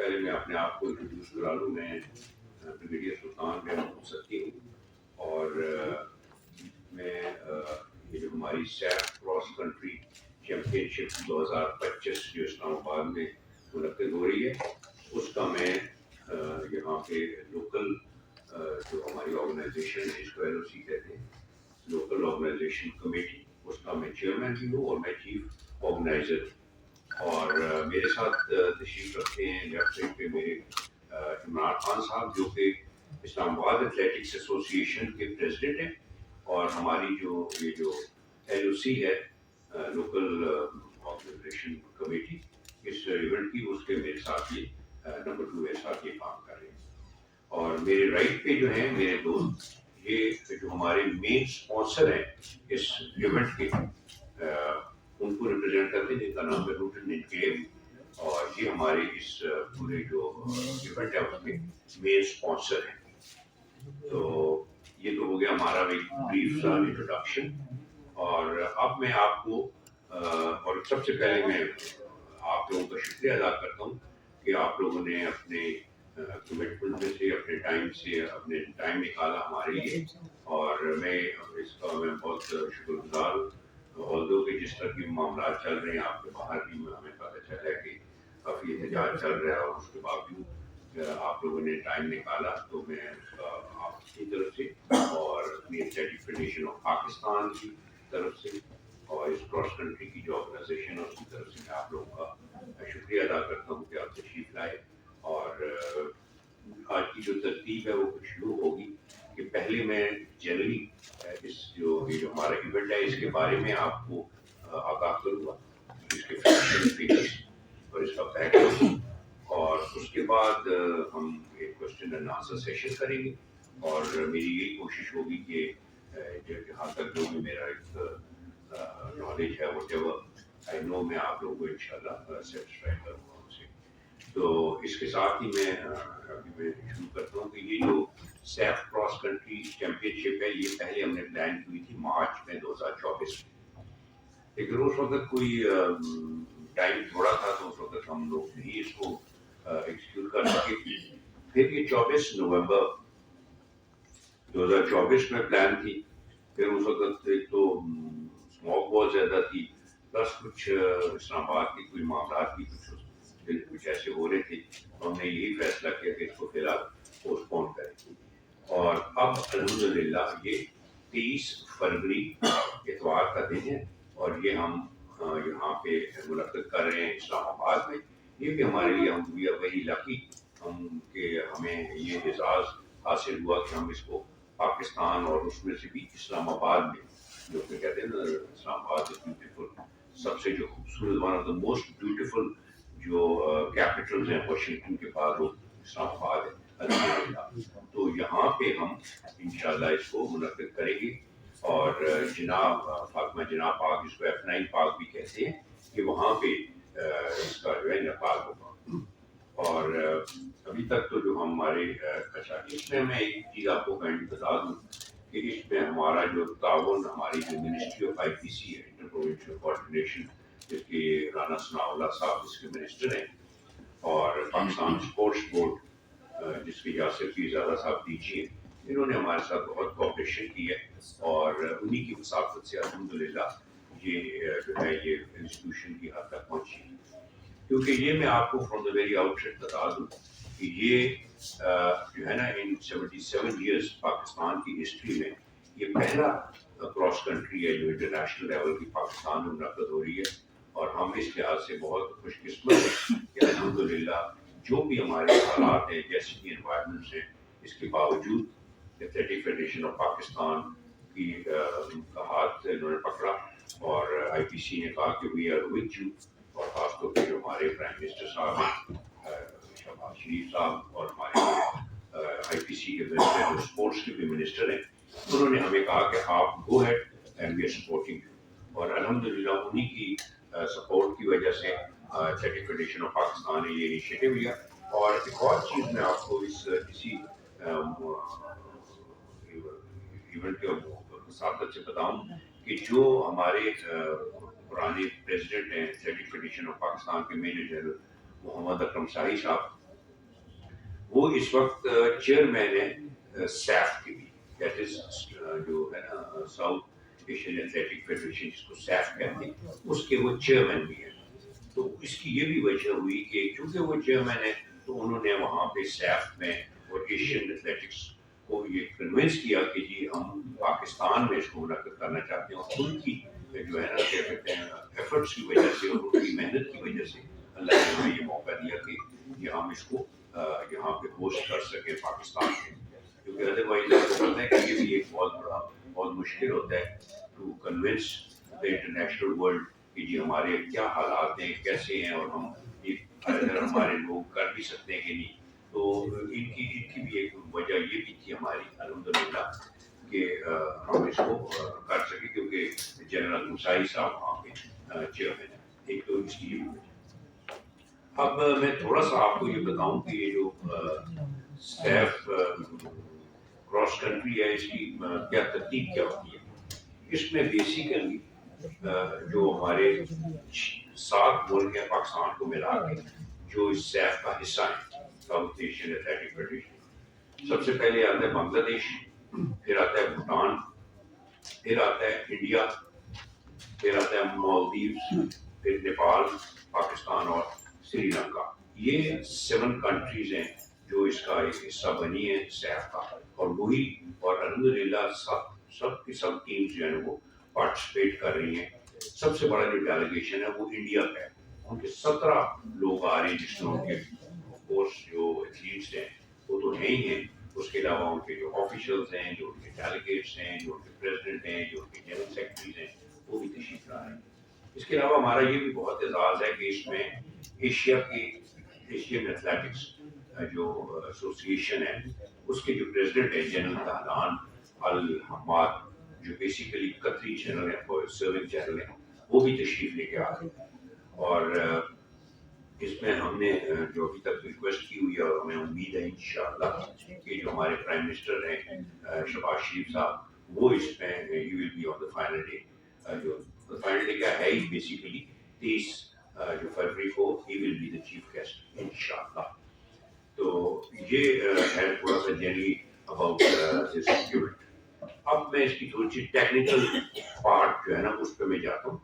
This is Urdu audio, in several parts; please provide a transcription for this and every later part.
پہلے میں اپنے آپ کو انٹروڈیوس کرا لوں. میں بریگیڈیئر سلطان محمود سکی ہوں اور میں یہ جو ہماری سیف کراس کنٹری چیمپئن شپ 2025 جو اسلام آباد میں منعقد ہو رہی ہے اس کا میں یہاں پہ لوکل جو ہماری آرگنائزیشن ہے اس کو LOC کہتے ہیں, لوکل آرگنائزیشن کمیٹی, اس کا میں چیئرمین بھی ہوں اور میں چیف آرگنائزر ہوں. اور میرے ساتھ تشریف رکھتے ہیں لیفٹ سائڈ پہ میرے عمران خان صاحب جو کہ اسلام آباد ایتھلیٹکس ایسوسیشن کے پریزیڈنٹ ہیں, اور ہماری جو یہ جو LOC ہے لوکل آرگنائزیشن کمیٹی اس ایونٹ کی, اس کے میرے ساتھ یہ نمبر 2 میرے ساتھ یہ کام کر رہے ہیں. اور میرے رائٹ پہ جو ہیں میرے دوست, یہ جو ہمارے مین اسپانسر ہیں اس ایونٹ کے, ان کو ریپرزینٹ کرتے ہیں, جن کا نام ہے روٹن انکلیو, اور یہ ہمارے اس پورے جو ایونٹ ہے اس کے مین اسپانسر ہیں. تو یہ تو ہو گیا ہمارا ایک بریف سا انٹروڈکشن. اور اب میں آپ کو اور سب سے پہلے میں آپ لوگوں کا شکریہ ادا کرتا ہوں کہ آپ لوگوں نے اپنے کمٹمنٹ میں سے اپنے ٹائم نکالا ہمارے لیے, اور میں اس کا میں بہت شکر گزار ہوں. although کہ جس طرح کی معاملات چل رہے ہیں آپ کے باہر بھی ہمیں پتہ چلا ہے کہ کافی احتجاج چل رہا ہے, اور اس کے باوجود آپ لوگوں نے ٹائم نکالا, تو میں اس کا آپ کی طرف سے اور اپنی ایتھلیٹک فیڈریشن آف پاکستان کی طرف سے اور اس کراس کنٹری کی جو آرگنائزیشن ہے اس کی طرف سے میں آپ لوگوں کا شکریہ ادا کرتا ہوں کہ آپ تشریف لائے. اور آج کی جو ترتیب ہے وہ کچھ یوں ہوگی کہ پہلے میں جنرلی اس جو ہمارا ایونٹ ہے اس کے بارے میں آپ کو آگاہ کروں گا, اس کے فیچرز اور اس کا پیکج, اور اس کے بعد ہم ایک کوشچن اینڈ آنسر سیشن کریں گے. اور میری یہی کوشش ہوگی کہ جہاں تک جو بھی میرا ایک نالج ہے وٹ ایور آئی نو, میں آپ لوگوں کو انشاءاللہ سیٹسفائی کروں گا ان سے. تو اس کے ساتھ ہی میں شروع کرتا ہوں کہ یہ جو سیف کراس کنٹری چیمپئن شپ ہے یہ پہلے ہم نے پلان کی تھی مارچ میں 2024 میں, لیکن اس وقت کوئی ٹائم تھوڑا تھا تو اس وقت ہم لوگ نہیں اس کو ایکسیکیوٹ کر سکے. پھر یہ 24 نومبر 2024 میں پلان تھی. پھر اس وقت ایک تو اسموک بہت زیادہ تھی, پلس کچھ اسلام آباد کی کوئی معاملات کی کچھ ایسے ہو رہے تھے, ہم نے یہی فیصلہ کیا کہ اس کو فی الحال پوسٹ پون کریں. اور اب الحمدللہ یہ 23 فروری اتوار کا دن ہے, اور یہ ہم یہاں پہ منعقد کر رہے ہیں اسلام آباد میں. یہ بھی ہمارے لیے ہم وی آر ویری لکی کہ ہمیں یہ اعزاز حاصل ہوا کہ ہم اس کو پاکستان اور اس میں سے بھی اسلام آباد میں, جو کہ کہتے ہیں نا اسلام آباد بیوٹیفل, سب سے جو خوبصورت one of the most beautiful جو کیپٹلز ہیں واشنگٹن کے بعد وہ اسلام آباد ہے الحمدللہ. تو یہاں پہ ہم انشاءاللہ اس کو منعقد کریں گے. اور جناب فاطمہ جناب پاک, جس کو F9 پاک بھی کہتے ہیں, کہ وہاں پہ اس کا جو ہے انعقاد ہوگا. اور ابھی تک تو جو ہمارے اچھا اس میں ایک چیز آپ کو بتا دوں کہ اس میں ہمارا جو تعاون ہماری جو منسٹری آف IPC ہے, انٹر پروونشل کوآرڈینیشن, جس کے رانا ثناء اللہ صاحب اس کے منسٹر ہیں, اور پاکستان اسپورٹس بورڈ جس کی یاسر فیضادہ صاحب DG ہیں, انہوں نے ہمارے ساتھ بہت کوآپریشن کی ہے. اور انہی کی مساعدت سے الحمدللہ یہ جو ہے یہ انسٹیٹیوشن کی حد تک پہنچی. کیونکہ یہ میں آپ کو from the very outset بتا دوں کہ یہ جو ہے نا ان 77 ایئرس پاکستان کی ہسٹری میں یہ پہلا کراس کنٹری ہے جو انٹرنیشنل لیول کی پاکستان میں منعقد ہو رہی ہے. اور ہم اس لحاظ سے بہت خوش قسمت ہیں کہ الحمدللہ جو بھی ہمارے حالات ہیں, جیسے بھی انوائرمنٹس ہیں, اس کے باوجود ایتھلیٹک فیڈریشن آف پاکستان کی کا ہاتھ انہوں نے پکڑا, اور IPC نے کہا کہ وی آر وتھ یو. اور خاص طور پہ جو ہمارے پرائم منسٹر صاحب ہیں شہباز شریف صاحب, اور ہمارے IPC کے منسٹر جو اسپورٹس کے بھی منسٹر ہیں, انہوں نے ہمیں کہا کہ آپ go ahead and we are supporting you. اور الحمدللہ انہی کی سپورٹ کی وجہ سے ایتھلیٹک فیڈریشن آف پاکستان نے یہ انیشیٹو لیا. اور ایک اور چیز میں آپ کو اسی ایونٹ کے مسابقت سے بتاؤں کہ جو ہمارے پرانے پریزیڈنٹ ہیں ایتھلیٹک فیڈریشن آف پاکستان کے میجر جنرل محمد اکرم شاہی صاحب, وہ اس وقت چیئرمین ہے سیف کے بھی، دیٹ از جو ہے نا ساؤتھ ایشین ایتھلیٹک فیڈریشن جس کو سیف کہتے ہیں، اس کے وہ چیئرمین بھی ہیں. تو اس کی یہ بھی وجہ ہوئی کہ چونکہ وہ چیئرمین ہے تو انہوں نے وہاں پہ سیف میں اور ایشین ایتھلیٹکس کو یہ کنونس کیا کہ جی ہم پاکستان میں اس کو منعقد کرنا چاہتے ہیں، اور ان کی جو ہے نا کیا کہتے ہیں ایفرٹس کی وجہ سے اور ان کی محنت کی وجہ سے اللہ نے ہمیں یہ موقع دیا کہ یہ ہم اس کو یہاں پہ ہوسٹ کر سکیں پاکستان میں. کیونکہ ادروائز آپ کو پتہ ہے کہ یہ بھی ایک بہت مشکل ہوتا ہے to convince the international world کہ جی ہمارے کیا حالات ہیں، کیسے ہیں، اور ہم اگر ہمارے لوگ کر بھی سکتے ہیں کہ نہیں. تو ان کی بھی ایک وجہ یہ بھی تھی ہماری الحمدللہ کہ ہم اس کو کر سکیں، کیونکہ جنرل مسائی صاحب وہاں پہ چیئرمین ہیں. ایک تو اس کی یہ بھی وجہ. اب میں تھوڑا سا آپ کو یہ بتاؤں کہ یہ جو سیف کراس کنٹری ہے اس کی کیا ترتیب کیا ہوتی ہے. اس میں بیسیکلی جو ہمارے 7 ملک ہیں پاکستان کو ملا کے جو اس سیف کا حصہ ہے ساؤتھ ایشین ایتھلیٹک فیڈریشن. سب سے پہلے آتا ہے بنگلہ دیش، پھر آتا ہے بھوٹان، پھر آتا ہے انڈیا، پھر آتا ہے مالدیوز، پھر نیپال، پاکستان اور سری لنکا. یہ 7 کنٹریز ہیں جو اس کا ایک حصہ بنی ہے سیف کا. اور وہی اور الحمدللہ سب کی سب ٹیمز جو ہیں وہ پارٹیسپیٹ کر رہی ہیں. سب سے بڑا جو ڈیلیگیشن ہے وہ انڈیا کا ہے. ان کے 17 لوگ آ رہے ہیں جس میں ان کے کورس جو ایتھلیٹس ہیں وہ تو ہیں ہی ہیں، اس کے علاوہ ان کے جو آفیشلز ہیں، جو ان کے ڈیلیگیٹس ہیں، جو ان کے پریزیڈنٹ ہیں، جو ان کے جنرل سیکرٹریز ہیں، وہ بھی تشریف لا رہے ہیں. اس کے علاوہ ہمارا یہ بھی بہت اعزاز ہے کہ اس میں ایشین ایتھلیٹکس جو ایسوسی ایشن ہے اس کے جو پریزیڈنٹ ہے جنرل دہلان الحماد، جو بیسیکلی قطری جنرل ہے، سرونگ جنرل ہے، وہ بھی تشریف لے کے آ رہے ہیں. اور اس میں ہم نے جو ابھی تک ریکویسٹ کی ہوئی ہے اور ہمیں امید ہے انشاءاللہ کہ جو ہمارے پرائم منسٹر ہیں شہباز شریف صاحب، وہ اس میں he will be on the final day. جو فائنل ڈے کا ہے ہی بیسیکلی 30 جو فروری کو he will be the chief guest انشاءاللہ. تو یہ ہے تھوڑا سا جنرلی اباؤٹ دس ایونٹ. اب میں اس کی تھوڑی سی ٹیکنیکل پارٹ جو ہے نا اس پہ میں جاتا ہوں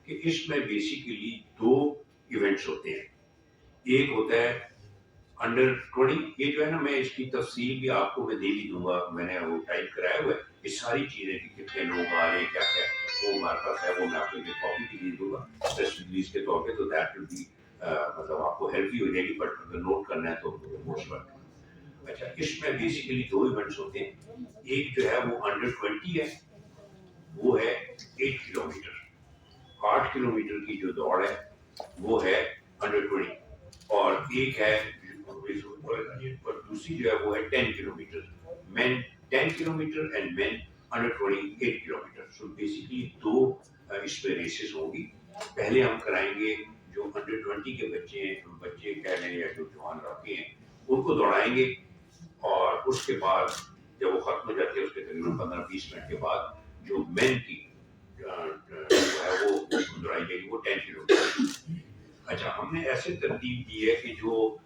کہ اس میں بیسیکلی 2 ایونٹس ہوتے ہیں. ایک ہوتا ہے انڈر 20. یہ جو ہے نا میں اس کی تفصیل بھی آپ کو میں دے بھی دوں گا، میں نے وہ ٹائپ کرایا ہوا ہے یہ ساری چیزیں کہ کتنے لوگ آ رہے ہیں، کیا کیا وہ ہمارے پاس ہے، وہ میں آپ کو یہ کاپی بھی دے دوں گا پریس ریلیز کے طور پہ. تو دیٹ ول بی مطلب آپ کو ہیلپ بھی ہو جائے گی، بٹ اگر نوٹ کرنا ہے تو موسٹ ویلکم. اچھا، اس میں بیسیکلی 2 ایونٹس ہوتے ہیں. ایک جو ہے وہ انڈر 20 ہے، وہ ہے 8 کلومیٹر. 8 کلومیٹر کی جو دوڑ ہے وہ ہے انڈر 20. اور ایک ہے اور دوسری جو ہے وہ ہے 10 kilometre men, 10 kilometre and men under 28 kilometre. So basically 2 اس میں ریسز ہوں گی. پہلے ہم کرائیں گے جو انڈر 20 کے بچے کہہ لیں یا جو جوان لڑکے ہیں ان کو دوڑائیں گے، اور اس کے بعد جب وہ ختم ہو جاتے ہیں اس کے تقریباً 15-20 منٹ کے بعد جو مین کی جو ہے وہ دوڑائی جائے گی، وہ 10 کلومیٹر. اچھا، ہم نے ایسے ترتیب دی ہے کہ جو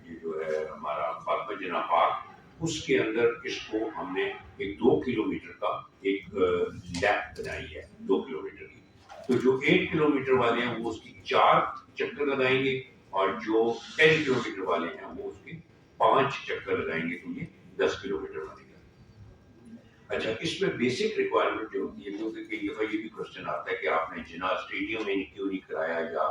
یہ جو ہے ہمارا فاطمہ جناح پارک اس کے اندر اس کو ہم نے ایک 2 کلومیٹر کا ایک لیپ بنائی ہے 2 کلومیٹر کی. تو جو 8 کلومیٹر والے ہیں وہ اس کی 4 چکر لگائیں گے، اور جو 10 کلومیٹر والے ہیں وہ اس کے 5 چکر لگائیں گے. تو یہ 10 کلومیٹر بنے گا. اچھا، اس میں بیسک ریکوائرمنٹ جو ہوتی ہے، کیونکہ کئی دفعہ یہ بھی کوشچن آتا ہے کہ آپ نے جناح اسٹیڈیم میں کیوں نہیں کرایا، یا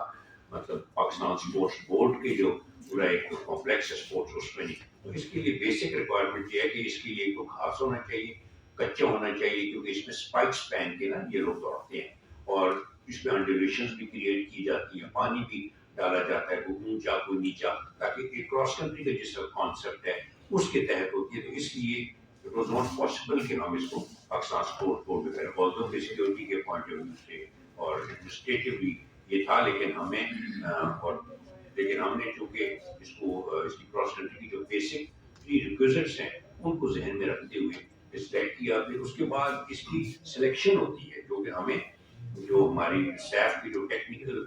مطلب پاکستان اسپورٹس بورڈ کے جو پورا ایک کمپلیکس ہے اسپورٹس اس میں نہیں. تو اس کے لیے بیسک ریکوائرمنٹ یہ ہے کہ اس کے لیے تو گھاس ہونا چاہیے، کچا ہونا چاہیے، کیونکہ اس میں اسپائکس پہن کے نا یہ لوگ دوڑتے ہیں، اور اس میں انڈولیشنز بھی کریٹ کی جاتی ہیں، پانی بھی ڈالا جاتا ہے، کوئی اونچا کوئی نیچا، تاکہ ایک کراس کنٹری کا جس کانسیپٹ ہے اس کے تحت ہوتی ہے. تو اس لیے it was not possible کہ ہم اس کو پاکستان اسپورٹ بورڈ میں کریں، although سیکورٹی کے پوائنٹ آف ویو سے اور ایڈمنسٹریٹولی یہ تھا، لیکن ہم نے چونکہ اس کو اس کی کراس کنٹری کی جو بیسک ریکویزٹس ہیں ان کو ذہن میں رکھتے ہوئے سلیکٹ کیا. پھر اس کے بعد اس کی سلیکشن ہوتی ہے، جو کہ ہمیں جو ہماری سیف کی جو technical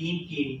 3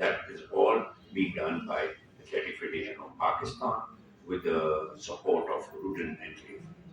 that is all being done by the Athletic Federation of Pakistan with the support of Rutan and Cliff,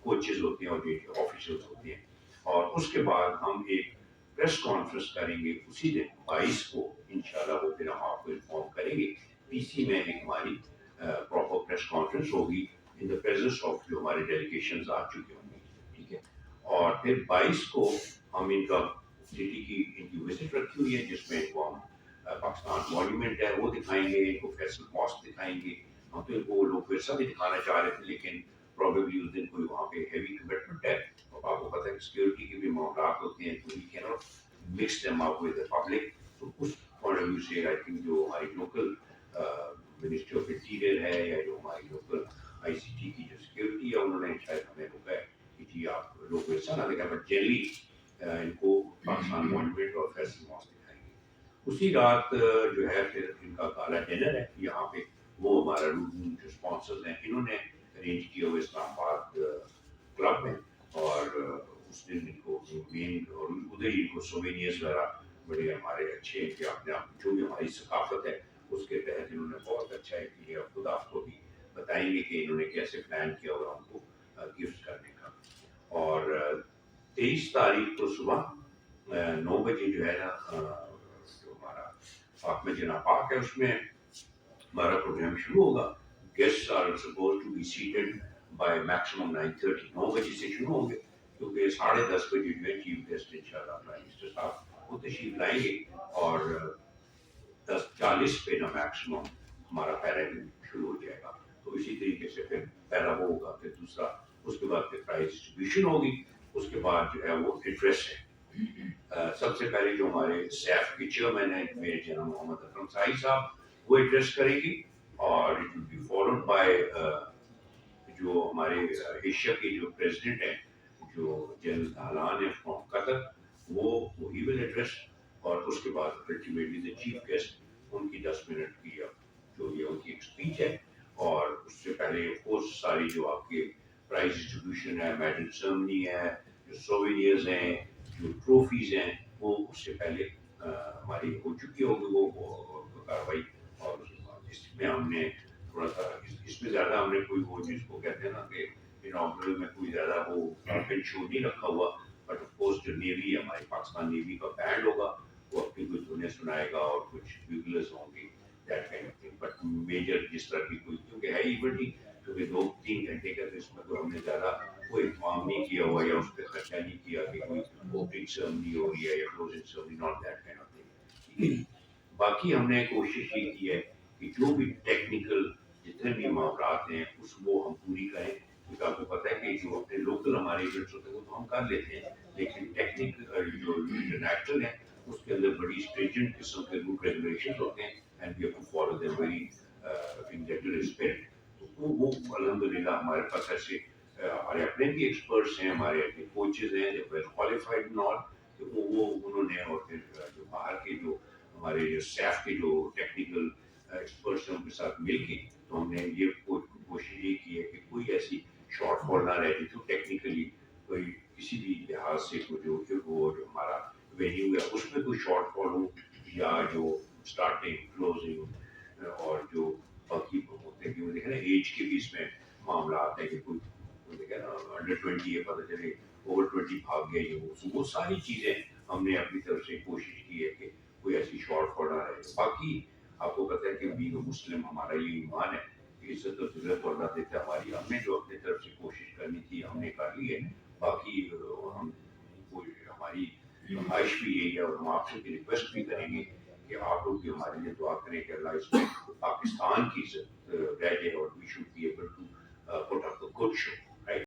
coaches ہوتے ہیں اور جو آفیشلز ہوتے ہیں. اور اس کے بعد ہم ایک پریس کانفرنس کریں گے اسی دن 22 کو انشاءاللہ. وہ پھر ہم آپ کو انفارم کریں گے. پی سی میں ایک ہماری پراپر پریس کانفرنس ہوگی ان دا پریزنس آف جو ہمارے ڈیلیگیشنز آ چکے ہوں گے. ٹھیک ہے. اور پھر 22 کو ہم ان کا سٹی کی ان کی وزٹ رکھی ہوئی ہے جس میں ان کو ہم پاکستان مانیومنٹ ہے وہ دکھائیں گے, ان کو فیصل ماسک دکھائیں گے. ہم تو ان کو وہ لوگ ورثہ بھی دکھانا چاہ رہے تھے لیکن پرابیبلی اس دن کوئی وہاں پہ ہیوی کمٹمنٹ ہے. اور آپ کو پتہ ہے سیکورٹی کے بھی معاملات ہوتے ہیں, تو وی کی not mix them up with the public. تو اس پوائنٹ آف ویو سے آئی تھنک جو ہماری لوکل منسٹری آف انٹیریئر ہے یا جو ہماری لوکل آئی سی ٹی کی جو سیکورٹی ہے انہوں نے شاید ہمیں روکا ہے کہ جی آپ لوگ ورثہ نہ دکھائیں, بٹ جنرلی ان کو پاکستان مانیومنٹ اور فیصل ماسک دکھائیں گے. اسی رات جو ہے پھر ان کا گالا ڈنر ہے یہاں پہ. وہ ہمارا جو اسپانسرز ہیں انہوں نے ارینج کیا ہوئے اسلام آباد کلب میں. اور اس دن ان کو مین اور ادھر ہی ان کو سووینئرز وغیرہ بڑے ہمارے اچھے ہیں کہ اپنے آپ جو بھی ہماری ثقافت ہے اس کے تحت انہوں نے بہت اچھا ہے کہ خود آپ کو بھی بتائیں گے کہ انہوں نے کیسے پلان کیا اور ہم کو گفٹ کرنے کا. اور 23 تاریخ کو صبح 9 بجے جو ہے نا جو ہمارا پاک میں جناب پاک ہے اس میں ہمارا پروگرام شروع ہوگا. Guest are suppose to be seated by maximum 9:30. 9 بجے سے شروع ہوں گے کیونکہ 10:30 بجے جو ہے چیف گیسٹ انشاءاللہ پرائم منسٹر صاحب وہ تشریف لائیں گے. اور 10:40 پہ نا میکسیمم ہمارا پیراڈ شروع ہو جائے گا. تو اسی طریقے سے پھر پہلا وہ ہوگا, پھر دوسرا, اس کے بعد پھر پرائز ڈسٹریبیوشن ہوگی. اس کے بعد جو ہے وہ ایڈریس ہے. سب سے پہلے جو ہمارے سیف کے چیئرمین ہیں میرے جناب محمد اکرم سائی صاحب وہ ایڈریس کریں گی. اور it will be followed by جو ہمارے ایشیا کے جو پریزیڈنٹ ہیں جو جنرل دہلان ہے فرام قطر وہ ہی ول ایڈریس. اور اس کے بعد ultimately the chief guest in کی 10 منٹ کی جو یہ ان کی ایک اسپیچ ہے. اور اس سے پہلے آف کورس ساری جو آپ کے پرائز ڈسٹریبیوشن ہے, میڈل سرمنی ہے, جو سووینئرز ہیں, جو ٹرافیز ہیں, وہ اس سے پہلے ہماری ہو چکی ہوگی وہ کاروائی. اور اس میں ہم نے تھوڑا سا اس میں زیادہ ہم نے کوئی وہ جس کو کہتے ہیں نا کہ انوگرل میں کوئی زیادہ وہ کارپیٹ شو نہیں رکھا ہوا. بٹ آف کورس جو نیوی ہے ہماری پاکستان نیوی کا بینڈ ہوگا وہ اپنی کچھ دھنیں سنائے گا اور کچھ بیگلرز ہوں گی that kind of thing. But major جس طرح کی کوئی کیونکہ ہے ایونٹ ہی کیونکہ 2-3 گھنٹے کا تو اس میں تو ہم نے زیادہ کوئی اہتمام نہیں کیا ہوا یا اس پہ خرچہ نہیں کیا کہ کوئی اوپننگ سرمنی ہو رہی ہے یا closing ceremony, not that kind of thing. ٹھیک ہے. باقی ہم نے کوشش یہ کی ہے کہ جو بھی ٹیکنیکل جتنے بھی معاملات ہیں اس وہ ہم پوری کریں. کیونکہ آپ کو پتہ ہے کہ جو اپنے لوکل ہمارے ایونٹس ہوتے ہیں وہ تو ہم کر لیتے ہیں لیکن ٹیکنیکل جو انٹرنیشنل ہے اس کے اندر بڑی اسٹریجنٹ قسم کے رول ریگولیشنز ہوتے ہیں and we have to follow them very in letter spirit. تو وہ الحمدللہ ہمارے پاس ایسے ہمارے اپنے بھی ایکسپرٹس ہیں, ہمارے اپنے کوچز ہیں جو ویل کوالیفائڈ اینڈ آل. تو وہ انہوں نے اور پھر جو باہر کے جو ہمارے جو سیف کے جو ٹیکنیکل ایکسپرٹس ہیں ان کے ساتھ مل کے تو ہم نے یہ کوشش یہ کی ہے کہ کوئی ایسی شارٹ فال نہ رہتی تو ٹیکنیکلی کوئی کسی بھی لحاظ سے کوئی وہ جو ہمارا وینیو ہے اس میں کوئی شارٹ فال ہو یا جو اسٹارٹنگ کلوزنگ اور جو باقی ہوتے ہیں کہ وہ دیکھیں نا ایج کے بھی اس میں معاملات ہیں کہ کوئی دیکھیں نا انڈر 20 ہے پتہ چلے اوور 20 بھاگ گیا یہ وہ ساری چیزیں ہم نے اپنی طرف سے کوشش کی ہے کہ کوئی ایسی شارٹ فال نہ رہے. باقی آپ کو پتہ ہے کہ بینگ مسلم ہمارا یہ ایمان ہے کہ عزت و ذلت اللہ دیتا ہے ہماری. ہم نے جو اپنی طرف سے کوشش کرنی تھی ہم نے کر لی ہے. باقی ہم کوئی ہماری خواہش بھی یہی ہے اور ہم آپ سے بھی ریکویسٹ بھی کریں گے کہ آپ لوگ بھی ہمارے لیے دعا کریں کہ اللہ اس میں پاکستان کی عزت رہ جائے اور we should be able to put up a good show.